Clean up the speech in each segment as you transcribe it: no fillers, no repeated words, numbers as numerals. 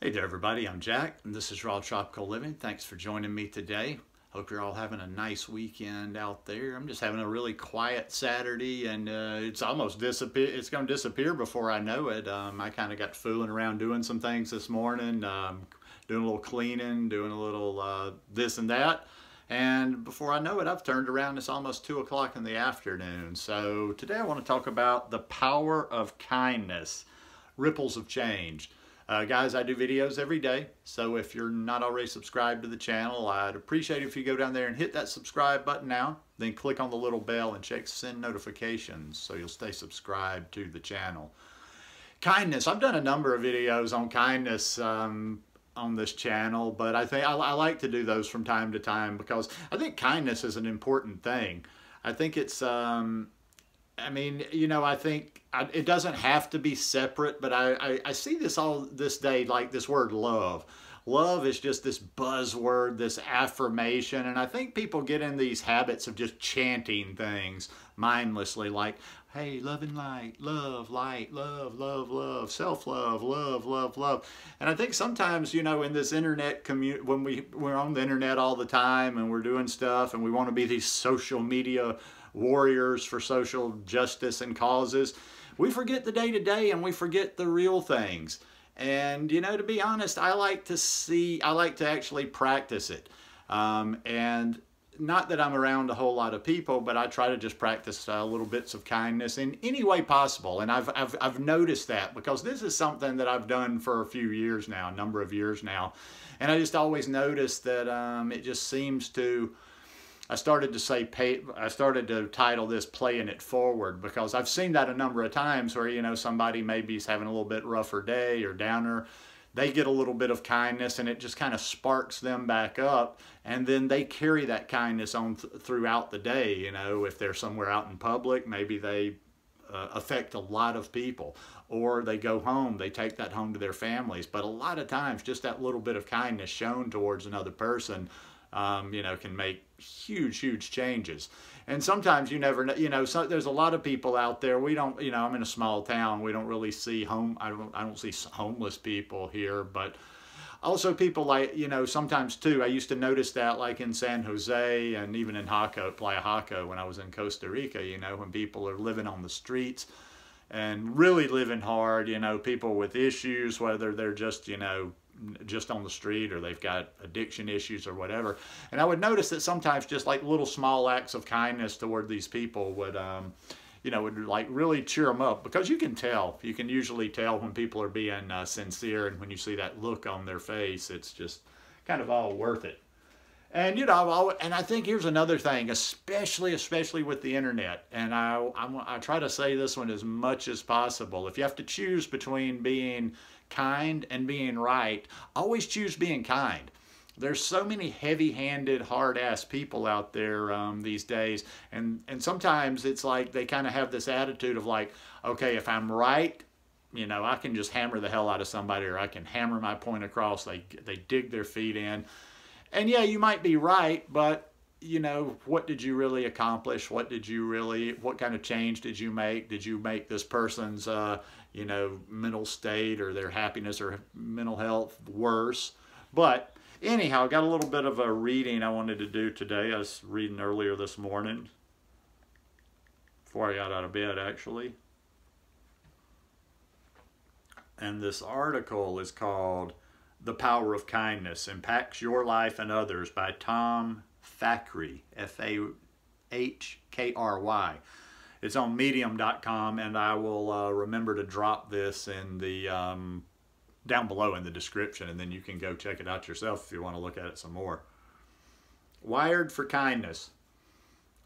Hey there everybody, I'm Jack and this is Raw Tropical Living. Thanks for joining me today. Hope you're all having a nice weekend out there. I'm just having a really quiet Saturday and it's almost disappear. It's going to disappear before I know it. I kind of got fooling around doing some things this morning, doing a little cleaning, doing a little this and that. And before I know it, I've turned around. It's almost 2 o'clock in the afternoon. So today I want to talk about the power of kindness, ripples of change. Guys, I do videos every day, so if you're not already subscribed to the channel, I'd appreciate it if you go down there and hit that subscribe button now, then click on the little bell and check send notifications so you'll stay subscribed to the channel. Kindness, I've done a number of videos on kindness on this channel, but I think I like to do those from time to time because I think kindness is an important thing. I think it's I think it doesn't have to be separate, but I see this all this day, like this word love. Love is just this buzzword, this affirmation, and I think people get in these habits of just chanting things mindlessly, like, hey, love and light, love, love, love, self-love, love, love, love. And I think sometimes, you know, in this internet community, when we're on the internet all the time and we're doing stuff and we want to be these social media warriors for social justice and causes, we forget the day-to-day and we forget the real things. And you know, to be honest, I like to actually practice it. And not that I'm around a whole lot of people, but I try to just practice little bits of kindness in any way possible. And I've noticed that because this is something that I've done for a few years now, a number of years now. And I just always noticed that it just seems to, I started to title this Playing It Forward, because I've seen that a number of times where, you know, somebody maybe is having a little bit rougher day or downer. They get a little bit of kindness and it just kind of sparks them back up, and then they carry that kindness on throughout the day. You know, if they're somewhere out in public, maybe they affect a lot of people, or they go home, they take that home to their families. But a lot of times just that little bit of kindness shown towards another person you know, can make huge changes. And sometimes you never know, you know, so there's a lot of people out there. We don't, you know, I'm in a small town. We don't really see I don't see homeless people here, but also people like, you know, sometimes too, I used to notice that like in San Jose and even in Playa Jaco when I was in Costa Rica, you know, when people are living on the streets and really living hard, you know, people with issues, whether they're just, you know, just on the street or they've got addiction issues or whatever. And I would notice that sometimes just like little small acts of kindness toward these people would, you know, would like really cheer them up, because you can usually tell when people are being sincere, and when you see that look on their face, it's just kind of all worth it. And you know, and I think here's another thing, especially with the internet, and I try to say this one as much as possible. If you have to choose between being kind and being right, always choose being kind. There's so many heavy-handed, hard-ass people out there these days, and sometimes it's like they kind of have this attitude of like, okay, if I'm right, you know, I can just hammer the hell out of somebody, or I can hammer my point across. They dig their feet in. And yeah, you might be right, but you know, what did you really accomplish? What kind of change did you make? Did you make this person's, you know, mental state or their happiness or mental health worse? But anyhow, I got a little bit of a reading I wanted to do today. I was reading earlier this morning, before I got out of bed actually. And this article is called The Power of Kindness Impacts Your Life and Others by Tom Thackeray, F-A-H-K-R-Y. It's on medium.com, and I will remember to drop this in the down below in the description, and then you can go check it out yourself if you want to look at it some more. Wired for kindness.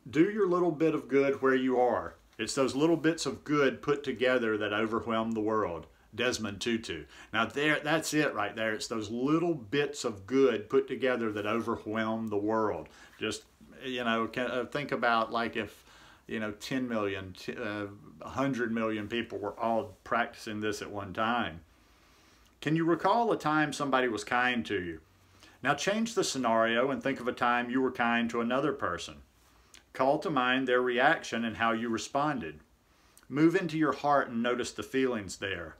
Do your little bit of good where you are. It's those little bits of good put together that overwhelm the world. Desmond Tutu. Now that's it right there. It's those little bits of good put together that overwhelm the world. Just, you know, think about like if, you know, 10 million, 100 million people were all practicing this at one time. Can you recall a time somebody was kind to you? Now change the scenario and think of a time you were kind to another person. Call to mind their reaction and how you responded. Move into your heart and notice the feelings there.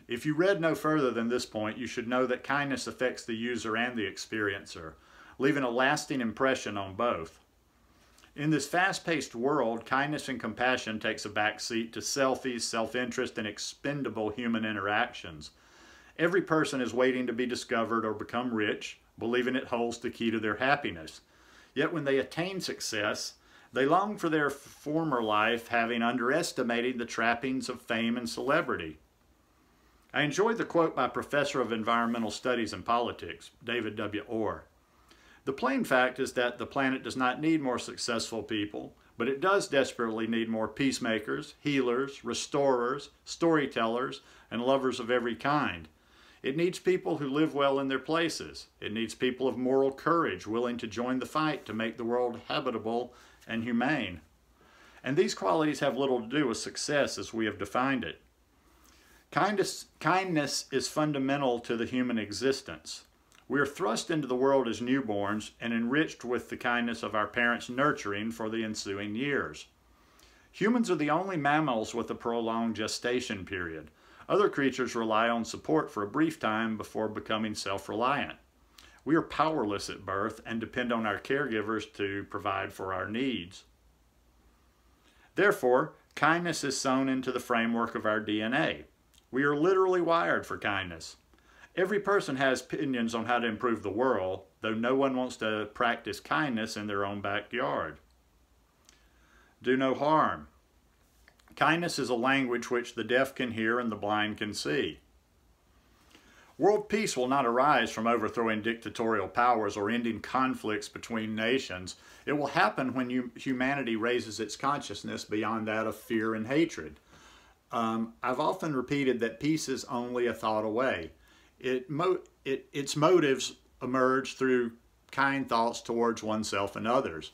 If you read no further than this point, you should know that kindness affects the user and the experiencer, leaving a lasting impression on both. In this fast-paced world, kindness and compassion takes a back seat to selfies, self-interest, and expendable human interactions. Every person is waiting to be discovered or become rich, believing it holds the key to their happiness. Yet when they attain success, they long for their former life, having underestimated the trappings of fame and celebrity. I enjoyed the quote by Professor of Environmental Studies and Politics, David W. Orr. The plain fact is that the planet does not need more successful people, but it does desperately need more peacemakers, healers, restorers, storytellers, and lovers of every kind. It needs people who live well in their places. It needs people of moral courage willing to join the fight to make the world habitable and humane. And these qualities have little to do with success as we have defined it. Kindness is fundamental to the human existence. We are thrust into the world as newborns and enriched with the kindness of our parents' nurturing for the ensuing years. Humans are the only mammals with a prolonged gestation period. Other creatures rely on support for a brief time before becoming self-reliant. We are powerless at birth and depend on our caregivers to provide for our needs. Therefore, kindness is sewn into the framework of our DNA. We are literally wired for kindness. Every person has opinions on how to improve the world, though no one wants to practice kindness in their own backyard. Do no harm. Kindness is a language which the deaf can hear and the blind can see. World peace will not arise from overthrowing dictatorial powers or ending conflicts between nations. It will happen when humanity raises its consciousness beyond that of fear and hatred. I've often repeated that peace is only a thought away. Its motives emerge through kind thoughts towards oneself and others.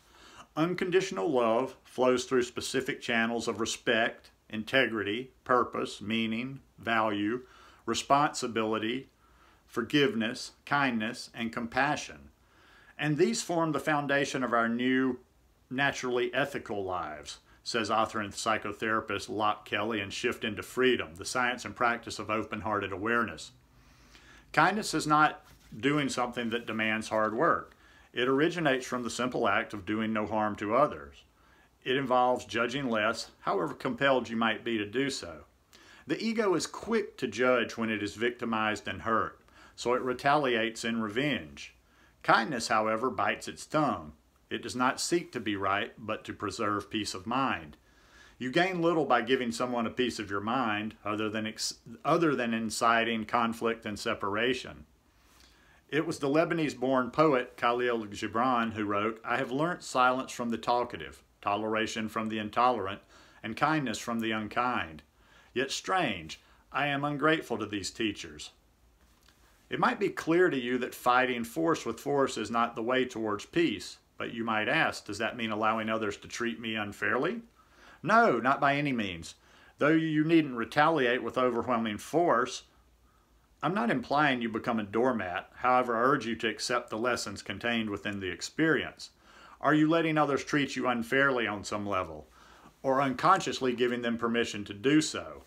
Unconditional love flows through specific channels of respect, integrity, purpose, meaning, value, responsibility, forgiveness, kindness, and compassion. And these form the foundation of our new, naturally ethical lives, says author and psychotherapist Locke Kelly in Shift into Freedom, the science and practice of open-hearted awareness. Kindness is not doing something that demands hard work. It originates from the simple act of doing no harm to others. It involves judging less, however compelled you might be to do so. The ego is quick to judge when it is victimized and hurt, so it retaliates in revenge. Kindness, however, bites its tongue. It does not seek to be right, but to preserve peace of mind. You gain little by giving someone a piece of your mind, other than inciting conflict and separation. It was the Lebanese-born poet Khalil Gibran who wrote, "I have learnt silence from the talkative, toleration from the intolerant, and kindness from the unkind. Yet strange, I am ungrateful to these teachers." It might be clear to you that fighting force with force is not the way towards peace, but you might ask, does that mean allowing others to treat me unfairly? No, not by any means. Though you needn't retaliate with overwhelming force, I'm not implying you become a doormat. However, I urge you to accept the lessons contained within the experience. Are you letting others treat you unfairly on some level, or unconsciously giving them permission to do so?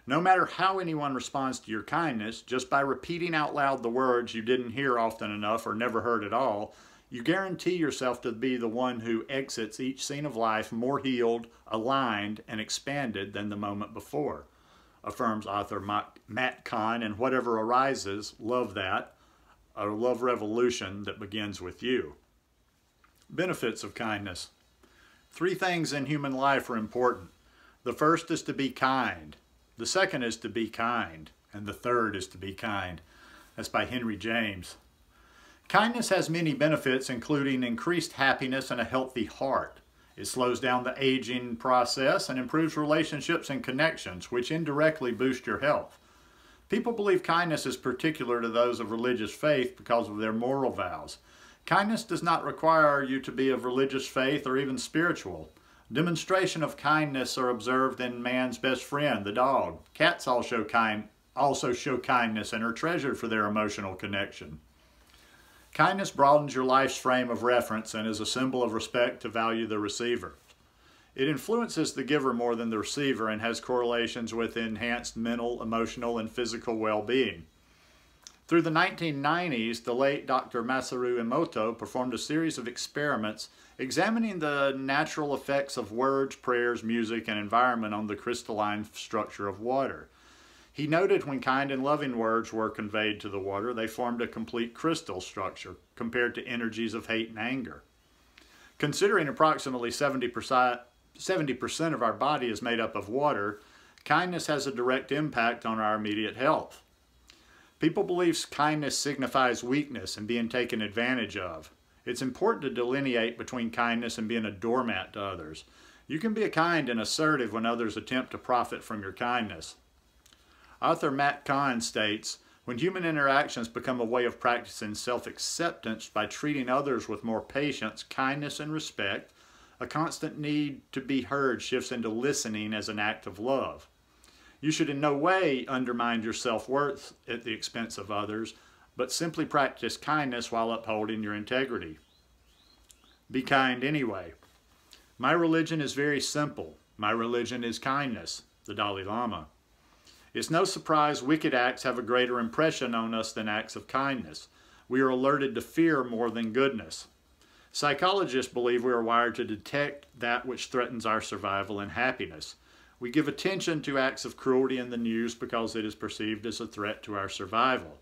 No matter how anyone responds to your kindness, just by repeating out loud the words you didn't hear often enough or never heard at all, you guarantee yourself to be the one who exits each scene of life more healed, aligned, and expanded than the moment before, affirms author Matt Kahn in Whatever Arises, Love That, a love revolution that begins with you. Benefits of kindness. 3 things in human life are important. The first is to be kind. The second is to be kind. And the third is to be kind. That's by Henry James. Kindness has many benefits, including increased happiness and a healthy heart. It slows down the aging process and improves relationships and connections, which indirectly boost your health. People believe kindness is particular to those of religious faith because of their moral vows. Kindness does not require you to be of religious faith or even spiritual. Demonstration of kindness are observed in man's best friend, the dog. Cats also show kindness and are treasured for their emotional connection. Kindness broadens your life's frame of reference and is a symbol of respect to value the receiver. It influences the giver more than the receiver and has correlations with enhanced mental, emotional, and physical well-being. Through the 1990s, the late Dr. Masaru Emoto performed a series of experiments examining the natural effects of words, prayers, music, and environment on the crystalline structure of water. He noted when kind and loving words were conveyed to the water, they formed a complete crystal structure compared to energies of hate and anger. Considering approximately 70% of our body is made up of water, kindness has a direct impact on our immediate health. People believe kindness signifies weakness and being taken advantage of. It's important to delineate between kindness and being a doormat to others. You can be kind and assertive when others attempt to profit from your kindness. Author Matt Kahn states, when human interactions become a way of practicing self-acceptance by treating others with more patience, kindness, and respect, a constant need to be heard shifts into listening as an act of love. You should in no way undermine your self-worth at the expense of others, but simply practice kindness while upholding your integrity. Be kind anyway. My religion is very simple. My religion is kindness, the Dalai Lama. It's no surprise wicked acts have a greater impression on us than acts of kindness. We are alerted to fear more than goodness. Psychologists believe we are wired to detect that which threatens our survival and happiness. We give attention to acts of cruelty in the news because it is perceived as a threat to our survival.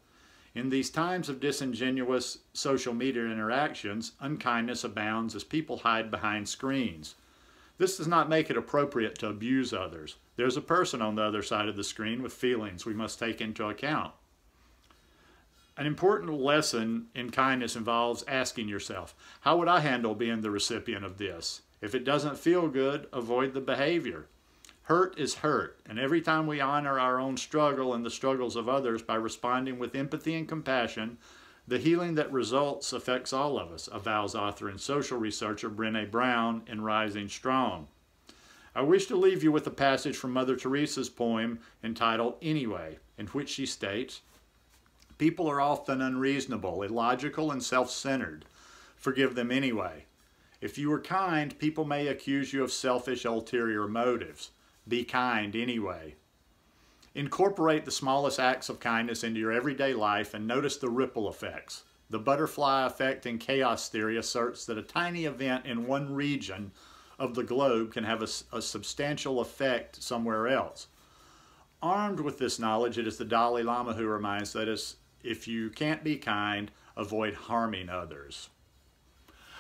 In these times of disingenuous social media interactions, unkindness abounds as people hide behind screens. This does not make it appropriate to abuse others. There's a person on the other side of the screen with feelings we must take into account. An important lesson in kindness involves asking yourself, how would I handle being the recipient of this? If it doesn't feel good, avoid the behavior. Hurt is hurt, and every time we honor our own struggle and the struggles of others by responding with empathy and compassion, the healing that results affects all of us, avows author and social researcher Brené Brown in Rising Strong. I wish to leave you with a passage from Mother Teresa's poem entitled Anyway, in which she states, people are often unreasonable, illogical, and self-centered. Forgive them anyway. If you are kind, people may accuse you of selfish, ulterior motives. Be kind anyway. Incorporate the smallest acts of kindness into your everyday life and notice the ripple effects. The butterfly effect in chaos theory asserts that a tiny event in one region of the globe can have a substantial effect somewhere else. Armed with this knowledge, it is the Dalai Lama who reminds us, if you can't be kind, avoid harming others.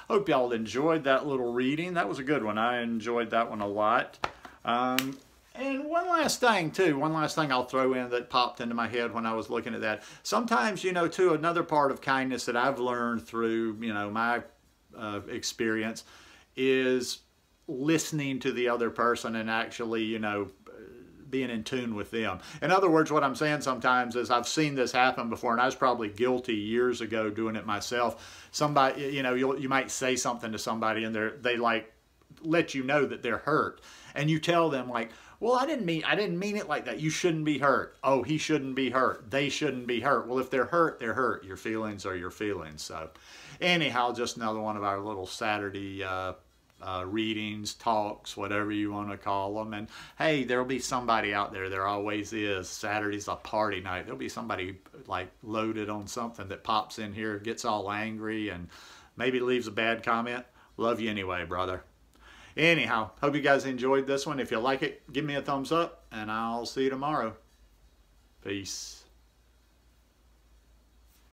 Hope y'all enjoyed that little reading. That was a good one. I enjoyed that one a lot. And one last thing I'll throw in that popped into my head when I was looking at that. Sometimes, too, another part of kindness that I've learned through, my experience is listening to the other person and actually, being in tune with them. In other words, what I'm saying sometimes is I've seen this happen before, and I was probably guilty years ago doing it myself. Somebody, you might say something to somebody and they like let you know that they're hurt. And you tell them like, well, I didn't mean it like that. You shouldn't be hurt. Oh, he shouldn't be hurt. They shouldn't be hurt. Well, if they're hurt, they're hurt. Your feelings are your feelings. So anyhow, just another one of our little Saturday readings, talks, whatever you want to call them. And hey, there'll be somebody out there. There always is. Saturday's a party night. There'll be somebody like loaded on something that pops in here, gets all angry, and maybe leaves a bad comment. Love you anyway, brother. Anyhow, hope you guys enjoyed this one. If you like it, give me a thumbs up, and I'll see you tomorrow. Peace.